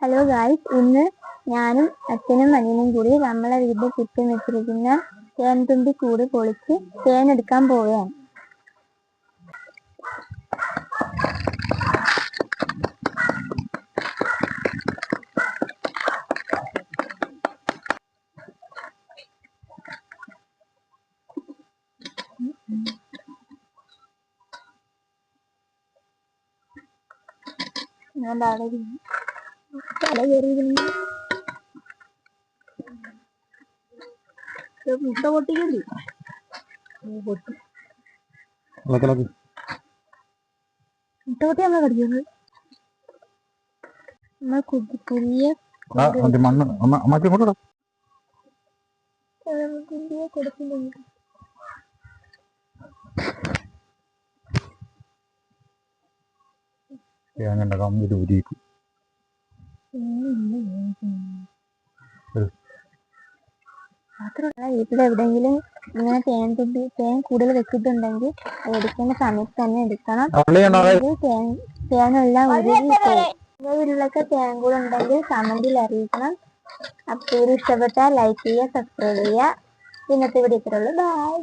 Hello guys, ഇന്ന് ഞാനും അച്ഛനും അനിയനും കൂടി നമ്മളെ വീട്ടിൽ ചുറ്റും വെച്ചിരിക്കുന്ന തേൻതുമ്പി കൂട് പൊളിച്ച് തേനെടുക്കാൻ പോവുകയാണ്. മുട്ട പൊട്ടിക്കണ്ടി മുട്ട പൊട്ടി നമ്മൾ കടിക്കുന്നത് നമ്മൾ കുഞ്ഞിയെ കൊടുക്കുന്നുണ്ട്. മാത്രമല്ല, വീട്ടിലെവിടെയെങ്കിലും ഇങ്ങനെ തേൻ കൂടുതൽ വെച്ചിട്ടുണ്ടെങ്കിൽ അത് എടുക്കുന്ന സമയത്ത് തന്നെ എടുക്കണം. തേനെല്ലാം വീട്ടിലൊക്കെ തേൻ കൂടെ ഉണ്ടെങ്കിൽ കമന്റിൽ അറിയിക്കണം. അപ്പോൾ ഇഷ്ടപ്പെട്ടാൽ ലൈക്ക് ചെയ്യുക, സബ്സ്ക്രൈബ് ചെയ്യുക. ഇന്നത്തെ വീഡിയോ ഇത്രയുള്ളൂ. ബൈ.